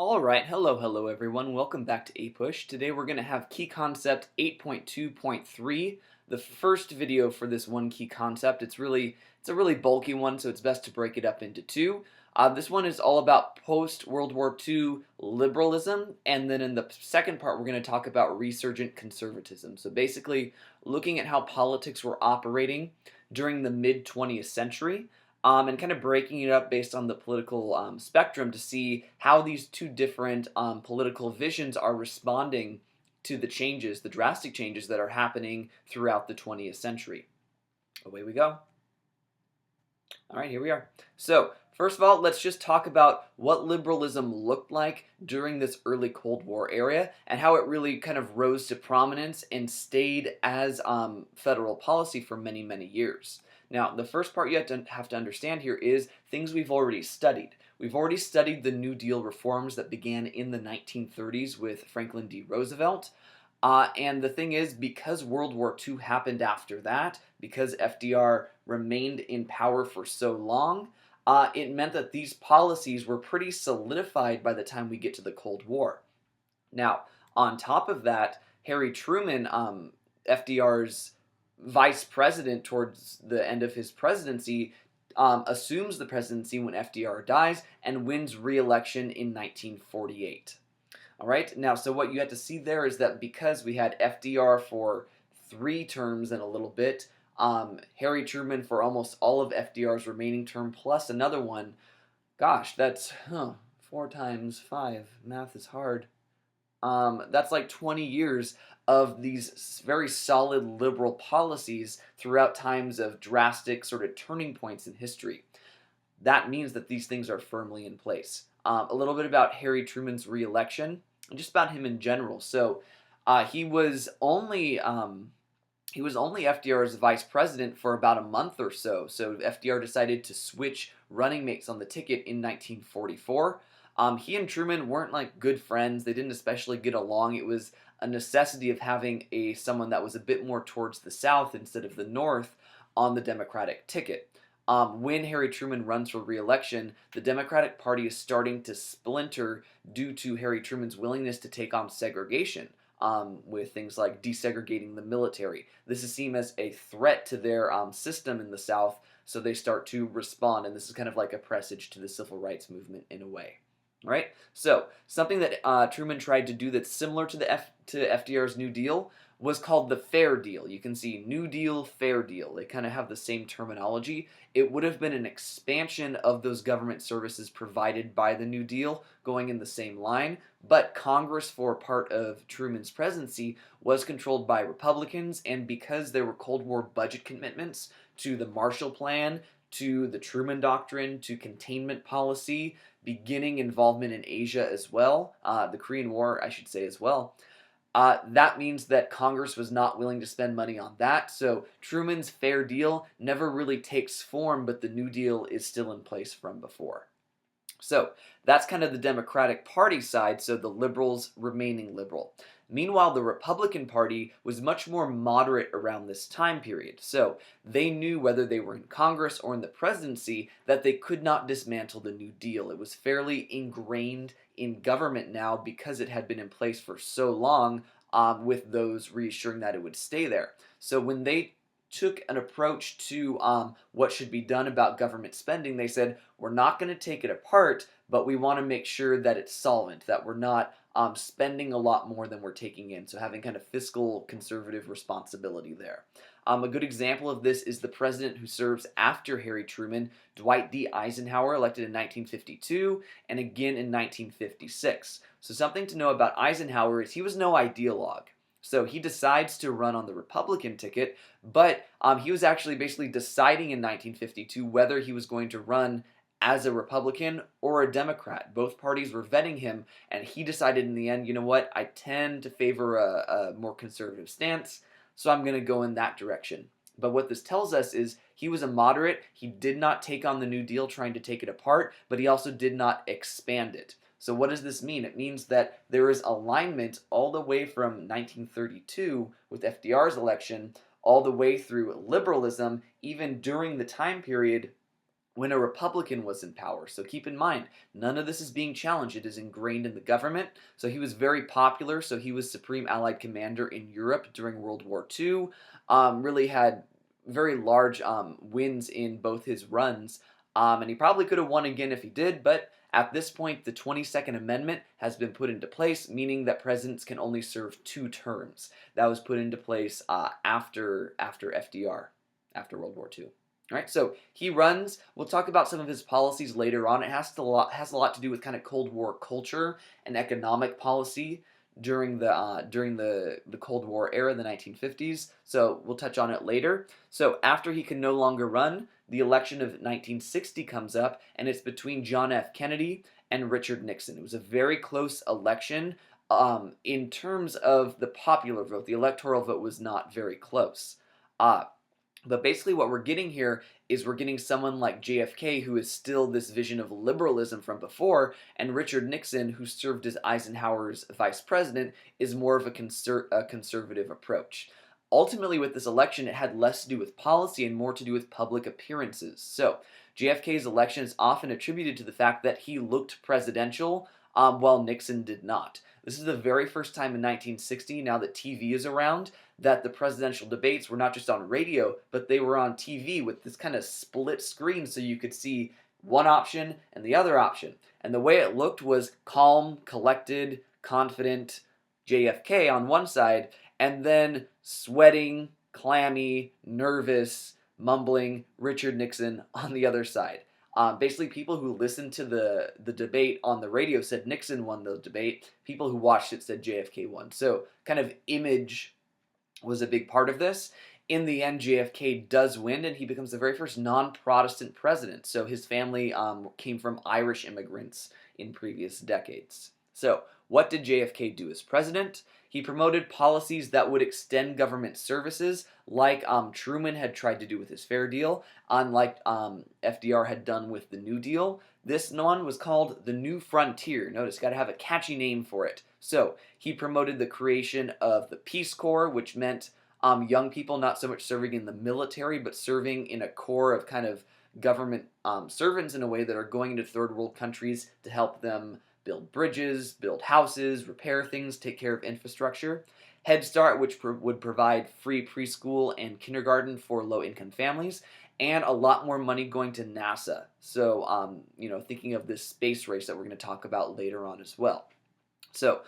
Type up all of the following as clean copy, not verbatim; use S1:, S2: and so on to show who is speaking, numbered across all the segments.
S1: Alright, hello everyone, welcome back to APUSH. Today we're going to have key concept 8.2.3, the first video for this one key concept. It's a really bulky one, so it's best to break it up into two. This one is all about post-World War II liberalism, and then in the second part we're going to talk about resurgent conservatism. So basically looking at how politics were operating during the mid-20th century. And kind of breaking it up based on the political spectrum to see how these two different political visions are responding to the changes, the drastic changes that are happening throughout the 20th century. Away we go. All right, here we are. So, first of all, let's just talk about what liberalism looked like during this early Cold War era and how it really kind of rose to prominence and stayed as federal policy for many, many years. Now, the first part you have to understand here is things we've already studied. We've already studied the New Deal reforms that began in the 1930s with Franklin D. Roosevelt. And the thing is, because World War II happened after that, because FDR remained in power for so long, it meant that these policies were pretty solidified by the time we get to the Cold War. Now, on top of that, Harry Truman, FDR's vice president towards the end of his presidency, assumes the presidency when FDR dies and wins re-election in 1948. All right, now so what you have to see there is that because we had FDR for 3 terms and a little bit, Harry Truman for almost all of FDR's remaining term plus another one, gosh, that's 4 times 5, math is hard. That's like 20 years of these very solid liberal policies throughout times of drastic sort of turning points in history. That means that these things are firmly in place. A little bit about Harry Truman's re-election and just about him in general. So he was only FDR's vice president for about a month or so. So FDR decided to switch running mates on the ticket in 1944. He and Truman weren't like good friends. They didn't especially get along. It was a necessity of having someone that was a bit more towards the South instead of the North on the Democratic ticket. When Harry Truman runs for re-election, the Democratic Party is starting to splinter due to Harry Truman's willingness to take on segregation, with things like desegregating the military. This is seen as a threat to their system in the South, so they start to respond, and this is kind of like a presage to the civil rights movement in a way. Right? So, something that Truman tried to do that's similar to FDR's New Deal was called the Fair Deal. You can see New Deal, Fair Deal. They kind of have the same terminology. It would have been an expansion of those government services provided by the New Deal, going in the same line, but Congress for part of Truman's presidency was controlled by Republicans, and because there were Cold War budget commitments to the Marshall Plan, to the Truman Doctrine, to containment policy, beginning involvement in Asia as well, the Korean War, I should say, as well. That means that Congress was not willing to spend money on that, so Truman's Fair Deal never really takes form, but the New Deal is still in place from before. So that's kind of the Democratic Party side, so the liberals remaining liberal. Meanwhile, the Republican Party was much more moderate around this time period. So they knew whether they were in Congress or in the presidency that they could not dismantle the New Deal. It was fairly ingrained in government now because it had been in place for so long, with those reassuring that it would stay there. So when they took an approach to what should be done about government spending, they said, we're not going to take it apart, but we want to make sure that it's solvent, that we're not spending a lot more than we're taking in, so having kind of fiscal conservative responsibility there. A good example of this is the president who serves after Harry Truman, Dwight D. Eisenhower, elected in 1952 and again in 1956. So something to know about Eisenhower is he was no ideologue. So he decides to run on the Republican ticket, but he was actually basically deciding in 1952 whether he was going to run as a Republican or a Democrat. Both parties were vetting him, and he decided in the end, you know what, I tend to favor a more conservative stance, so I'm going to go in that direction. But what this tells us is he was a moderate. He did not take on the New Deal trying to take it apart, but he also did not expand it. So what does this mean? It means that there is alignment all the way from 1932 with FDR's election all the way through liberalism, even during the time period when a Republican was in power. So keep in mind, none of this is being challenged. It is ingrained in the government. So he was very popular. So he was Supreme Allied Commander in Europe during World War II. Really had very large wins in both his runs. And he probably could have won again if he did, but at this point, the 22nd Amendment has been put into place, meaning that presidents can only serve 2 terms. That was put into place after FDR, after World War II. All right, so he runs. We'll talk about some of his policies later on. It has a lot to do with kind of Cold War culture and economic policy during the Cold War era, the 1950s. So we'll touch on it later. So after he can no longer run, the election of 1960 comes up, and it's between John F. Kennedy and Richard Nixon. It was a very close election. In terms of the popular vote, the electoral vote was not very close. But basically what we're getting here is we're getting someone like JFK, who is still this vision of liberalism from before, and Richard Nixon, who served as Eisenhower's vice president, is more of a conservative approach. Ultimately, with this election, it had less to do with policy and more to do with public appearances. So JFK's election is often attributed to the fact that he looked presidential while Nixon did not. This is the very first time in 1960, now that TV is around, that the presidential debates were not just on radio, but they were on TV with this kind of split screen so you could see one option and the other option. And the way it looked was calm, collected, confident JFK on one side, and then sweating, clammy, nervous, mumbling Richard Nixon on the other side. Basically, people who listened to the debate on the radio said Nixon won the debate. People who watched it said JFK won. So kind of image was a big part of this. In the end, JFK does win, and he becomes the very first non-Protestant president. So his family came from Irish immigrants in previous decades. So what did JFK do as president? He promoted policies that would extend government services, like Truman had tried to do with his Fair Deal, unlike FDR had done with the New Deal. This one was called the New Frontier. Notice, got to have a catchy name for it. So he promoted the creation of the Peace Corps, which meant young people not so much serving in the military, but serving in a corps of kind of government servants in a way that are going into third world countries to help them build bridges, build houses, repair things, take care of infrastructure. Head Start, which would provide free preschool and kindergarten for low-income families, and a lot more money going to NASA. So, thinking of this space race that we're going to talk about later on as well. So,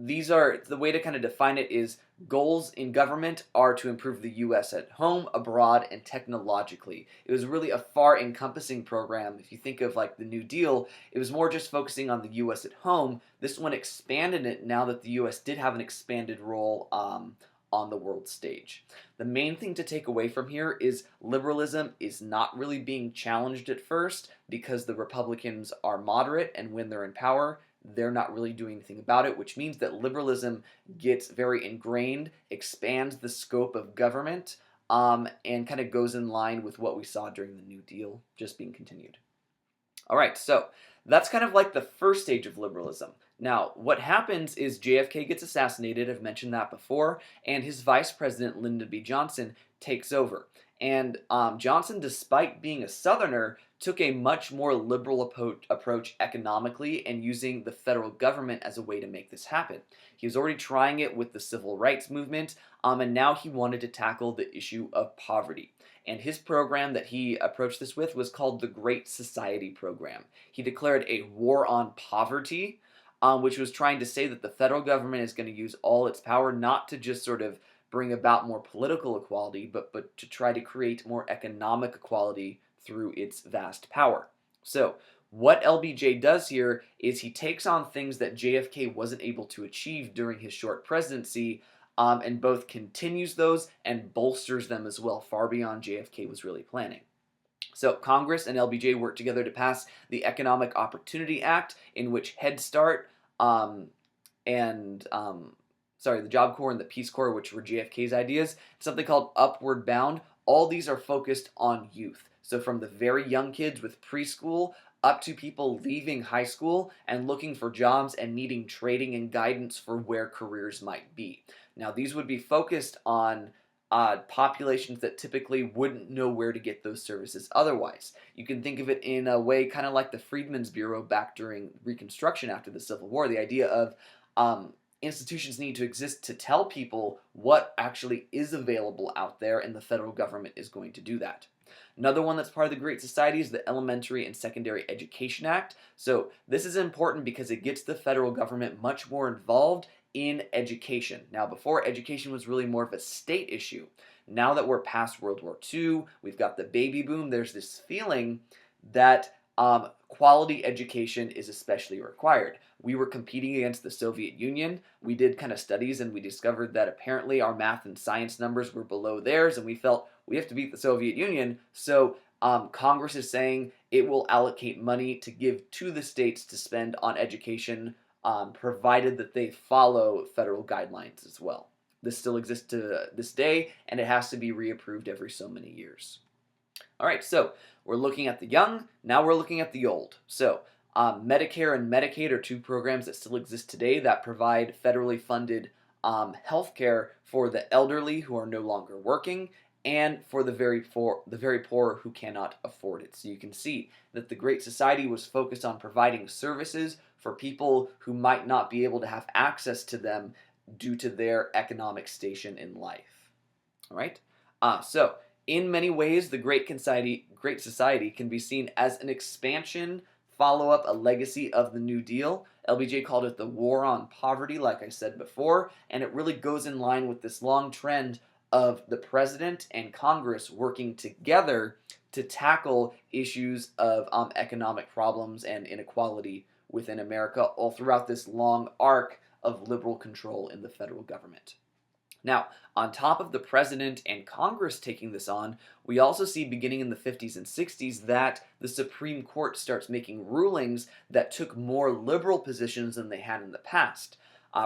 S1: these are, the way to kind of define it is goals in government are to improve the U.S. at home, abroad, and technologically. It was really a far-encompassing program. If you think of like the New Deal, it was more just focusing on the U.S. at home. This one expanded it now that the U.S. did have an expanded role on the world stage. The main thing to take away from here is liberalism is not really being challenged at first because the Republicans are moderate, and when they're in power, they're not really doing anything about it, which means that liberalism gets very ingrained, expands the scope of government, and kind of goes in line with what we saw during the New Deal, just being continued. All right, so that's kind of like the first stage of liberalism. Now, what happens is JFK gets assassinated, I've mentioned that before, and his vice president, Lyndon B. Johnson, takes over. And Johnson, despite being a Southerner, took a much more liberal approach economically and using the federal government as a way to make this happen. He was already trying it with the civil rights movement, and now he wanted to tackle the issue of poverty. And his program that he approached this with was called the Great Society Program. He declared a war on poverty, which was trying to say that the federal government is going to use all its power not to just sort of bring about more political equality, but to try to create more economic equality through its vast power. So what LBJ does here is he takes on things that JFK wasn't able to achieve during his short presidency, and both continues those and bolsters them as well, far beyond JFK was really planning. So Congress and LBJ worked together to pass the Economic Opportunity Act, in which Head Start the Job Corps and the Peace Corps, which were JFK's ideas, something called Upward Bound. All these are focused on youth. So from the very young kids with preschool up to people leaving high school and looking for jobs and needing training and guidance for where careers might be. Now, these would be focused on populations that typically wouldn't know where to get those services otherwise. You can think of it in a way kind of like the Freedmen's Bureau back during Reconstruction after the Civil War. The idea of institutions need to exist to tell people what actually is available out there, and the federal government is going to do that. Another one that's part of the Great Society is the Elementary and Secondary Education Act. So this is important because it gets the federal government much more involved in education. Now, before, education was really more of a state issue. Now that we're past World War II, we've got the baby boom, there's this feeling that quality education is especially required. We were competing against the Soviet Union. We did kind of studies and we discovered that apparently our math and science numbers were below theirs, and we felt we have to beat the Soviet Union. So Congress is saying it will allocate money to give to the states to spend on education, provided that they follow federal guidelines as well. This still exists to this day, and it has to be reapproved every so many years. All right, so we're looking at the young, now we're looking at the old. So Medicare and Medicaid are two programs that still exist today that provide federally funded health care for the elderly who are no longer working, and for the very poor who cannot afford it. So you can see that the Great Society was focused on providing services for people who might not be able to have access to them due to their economic station in life. All right? So in many ways, the Great Society can be seen as an expansion, follow-up, a legacy of the New Deal. LBJ called it the war on poverty, like I said before, and it really goes in line with this long trend of the president and Congress working together to tackle issues of economic problems and inequality within America all throughout this long arc of liberal control in the federal government. Now, on top of the president and Congress taking this on, we also see beginning in the 50s and 60s that the Supreme Court starts making rulings that took more liberal positions than they had in the past.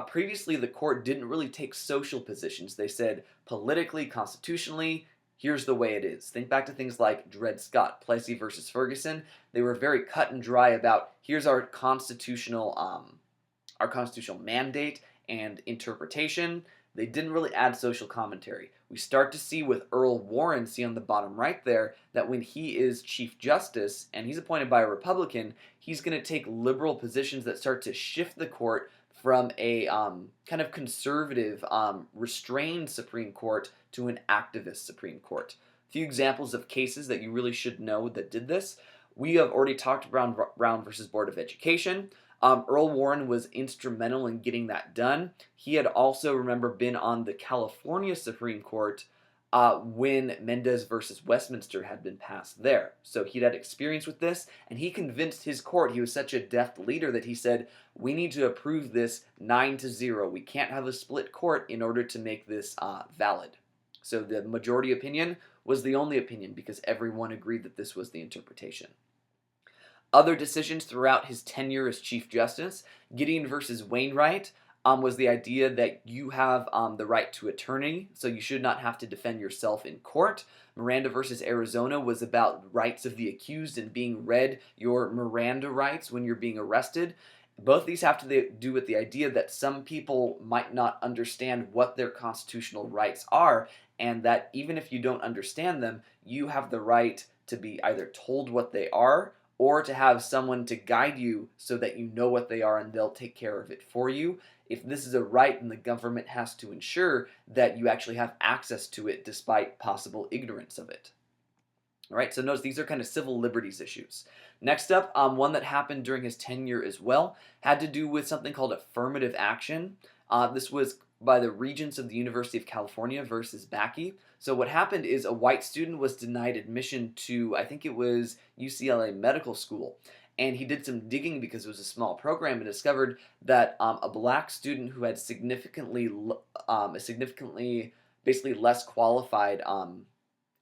S1: Previously, the court didn't really take social positions. They said politically, constitutionally, here's the way it is. Think back to things like Dred Scott, Plessy versus Ferguson. They were very cut and dry about here's our constitutional mandate and interpretation. They didn't really add social commentary. We start to see with Earl Warren, see on the bottom right there, that when he is Chief Justice, and he's appointed by a Republican, he's going to take liberal positions that start to shift the court from a kind of conservative, restrained Supreme Court to an activist Supreme Court. A few examples of cases that you really should know that did this. We have already talked about Brown versus Board of Education. Earl Warren was instrumental in getting that done. He had also, remember, been on the California Supreme Court when Mendez versus Westminster had been passed there. So he'd had experience with this, and he convinced his court. He was such a deft leader that he said, we need to approve this 9-0. We can't have a split court in order to make this valid. So the majority opinion was the only opinion because everyone agreed that this was the interpretation. Other decisions throughout his tenure as Chief Justice, Gideon versus Wainwright, was the idea that you have the right to attorney, so you should not have to defend yourself in court. Miranda versus Arizona was about rights of the accused and being read your Miranda rights when you're being arrested. Both these have to do with the idea that some people might not understand what their constitutional rights are, and that even if you don't understand them, you have the right to be either told what they are or to have someone to guide you so that you know what they are and they'll take care of it for you. If this is a right, then the government has to ensure that you actually have access to it despite possible ignorance of it. All right, so notice these are kind of civil liberties issues. Next up, one that happened during his tenure as well had to do with something called affirmative action. This was by the Regents of the University of California versus Bakke. So what happened is a white student was denied admission to, I think it was UCLA Medical School. And he did some digging because it was a small program and discovered that a black student who had significantly basically less qualified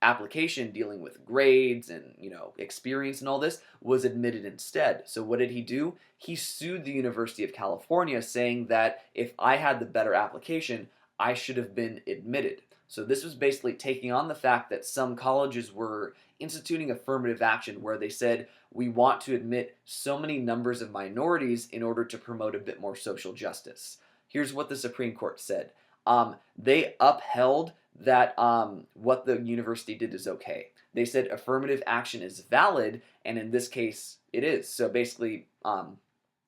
S1: application dealing with grades and experience and all this was admitted instead. So what did he do? He sued the University of California saying that if I had the better application, I should have been admitted. So this was basically taking on the fact that some colleges were instituting affirmative action where they said, we want to admit so many numbers of minorities in order to promote a bit more social justice. Here's what the Supreme Court said. They upheld that what the university did is okay. They said affirmative action is valid, and in this case, it is. So basically,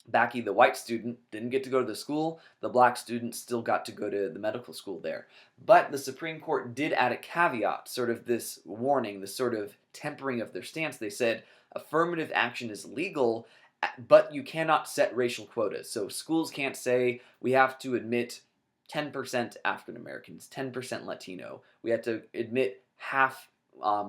S1: Backy, the white student, didn't get to go to the school. The black student still got to go to the medical school there. But the Supreme Court did add a caveat, sort of this warning, this sort of tempering of their stance. They said affirmative action is legal, but you cannot set racial quotas. So schools can't say we have to admit 10% African Americans, 10% Latino. We have to admit half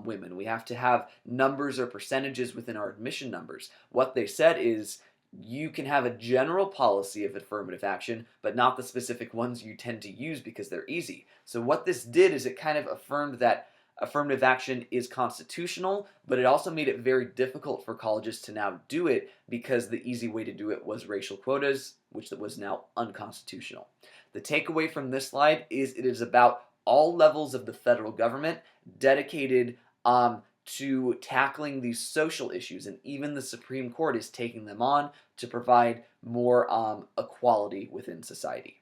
S1: women. We have to have numbers or percentages within our admission numbers. What they said is you can have a general policy of affirmative action, but not the specific ones you tend to use because they're easy. So what this did is it kind of affirmed that affirmative action is constitutional, but it also made it very difficult for colleges to now do it because the easy way to do it was racial quotas, which was now unconstitutional. The takeaway from this slide is it is about all levels of the federal government dedicated to tackling these social issues, and even the Supreme Court is taking them on to provide more equality within society.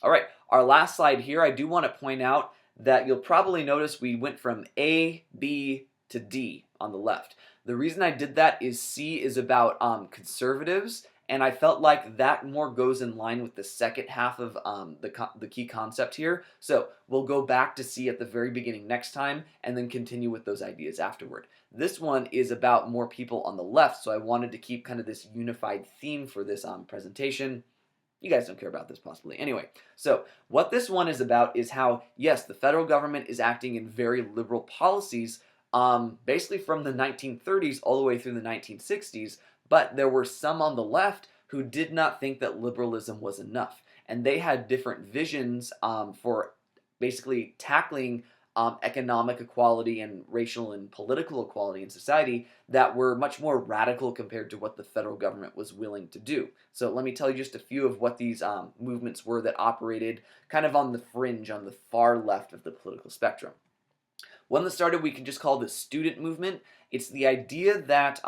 S1: All right, our last slide here, I do want to point out that you'll probably notice we went from A, B, to D on the left. The reason I did that is C is about conservatives, and I felt like that more goes in line with the second half of the key concept here. So we'll go back to C at the very beginning next time and then continue with those ideas afterward. This one is about more people on the left, so I wanted to keep kind of this unified theme for this presentation. You guys don't care about this possibly. Anyway, so what this one is about is how, yes, the federal government is acting in very liberal policies, basically from the 1930s all the way through the 1960s, but there were some on the left who did not think that liberalism was enough. And they had different visions for basically tackling economic equality and racial and political equality in society that were much more radical compared to what the federal government was willing to do. So let me tell you just a few of what these movements were that operated kind of on the fringe, on the far left of the political spectrum. One that started we can just call the student movement. It's the idea that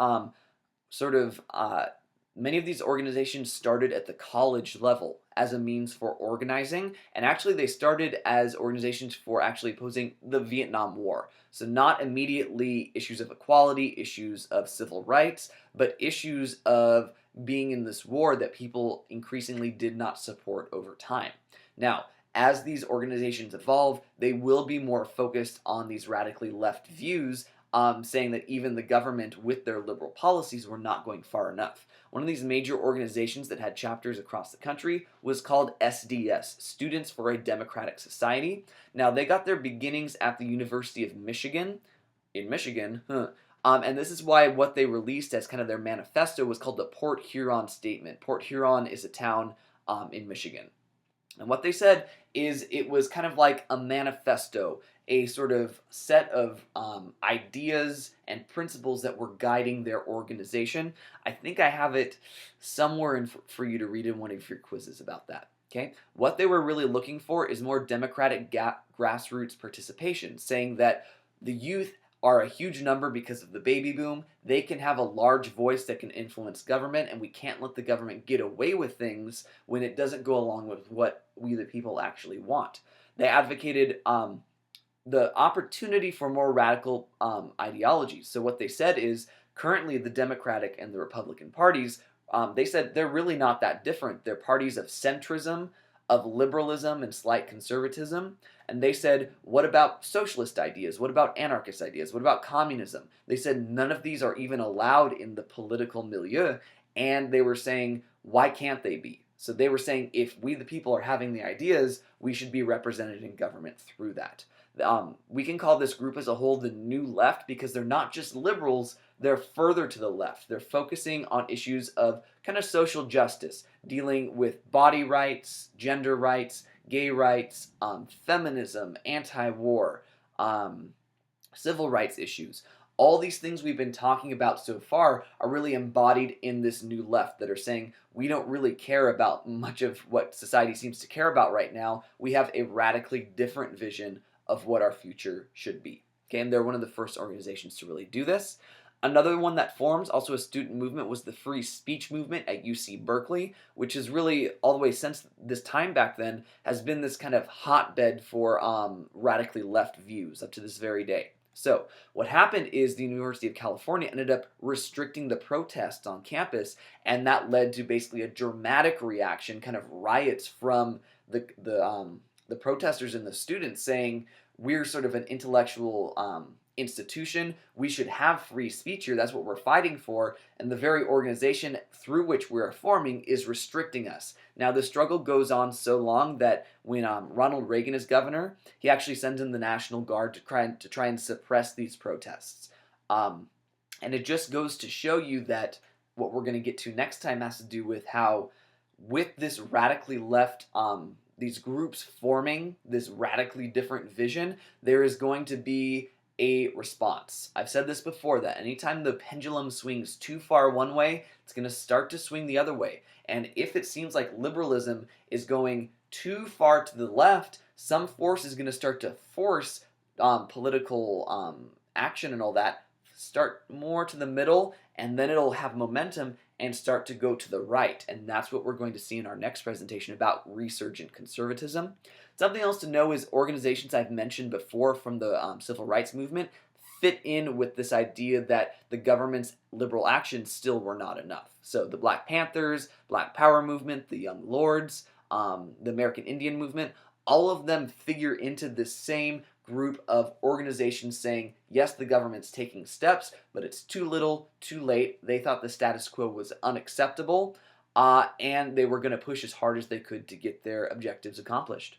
S1: many of these organizations started at the college level as a means for organizing, and actually they started as organizations for actually opposing the Vietnam War. So not immediately issues of equality, issues of civil rights, but issues of being in this war that people increasingly did not support over time. Now, as these organizations evolve, they will be more focused on these radically left views, saying that even the government with their liberal policies were not going far enough. One of these major organizations that had chapters across the country was called SDS, Students for a Democratic Society. Now, they got their beginnings at the University of Michigan, in Michigan, and this is why what they released as kind of their manifesto was called the Port Huron Statement. Port Huron is a town in Michigan. And what they said is it was kind of like a manifesto, a sort of set of ideas and principles that were guiding their organization. I think I have it somewhere for you to read in one of your quizzes about that. Okay, what they were really looking for is more democratic grassroots participation, saying that the youth are a huge number because of the baby boom. They can have a large voice that can influence government, and we can't let the government get away with things when it doesn't go along with what we the people actually want. They advocated the opportunity for more radical ideologies. So what they said is currently the Democratic and the Republican parties, they said they're really not that different. They're parties of centrism, of liberalism and slight conservatism. And they said, what about socialist ideas? What about anarchist ideas? What about communism? They said none of these are even allowed in the political milieu. And they were saying, why can't they be? So they were saying, if we the people are having the ideas, we should be represented in government through that. We can call this group as a whole the New Left because they're not just liberals, they're further to the left. They're focusing on issues of kind of social justice, dealing with body rights, gender rights, gay rights, feminism, anti-war, civil rights issues. All these things we've been talking about so far are really embodied in this New Left that are saying we don't really care about much of what society seems to care about right now. We have a radically different vision of what our future should be. Okay, and they're one of the first organizations to really do this. Another one that forms, also a student movement, was the free speech movement at UC Berkeley, which is really, all the way since this time back then, has been this kind of hotbed for radically left views up to this very day. So what happened is the University of California ended up restricting the protests on campus, and that led to basically a dramatic reaction, kind of riots from the protesters and the students saying, we're sort of an intellectual institution. We should have free speech here. That's what we're fighting for. And the very organization through which we're forming is restricting us. Now, the struggle goes on so long that when Ronald Reagan is governor, he actually sends in the National Guard to try and suppress these protests. And it just goes to show you that what we're going to get to next time has to do with how, with this radically left these groups forming this radically different vision, there is going to be a response. I've said this before, that anytime the pendulum swings too far one way, it's going to start to swing the other way. And if it seems like liberalism is going too far to the left, some force is going to start to force political action and all that, start more to the middle, and then it'll have momentum and start to go to the right. And that's what we're going to see in our next presentation about resurgent conservatism. Something else to know is organizations I've mentioned before from the civil rights movement fit in with this idea that the government's liberal actions still were not enough. So the Black Panthers, Black Power movement, the Young Lords, the American Indian movement, all of them figure into this same group of organizations saying, yes, the government's taking steps, but it's too little, too late. They thought the status quo was unacceptable, and they were going to push as hard as they could to get their objectives accomplished.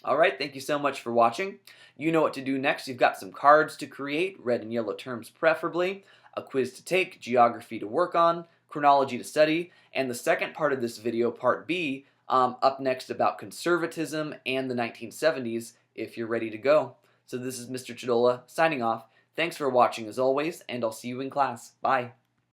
S1: Alright, thank you so much for watching. You know what to do next. You've got some cards to create, red and yellow terms preferably, a quiz to take, geography to work on, chronology to study, and the second part of this video, part B, up next about conservatism and the 1970s, if you're ready to go. So this is Mr. Chodola signing off. Thanks for watching as always, and I'll see you in class. Bye.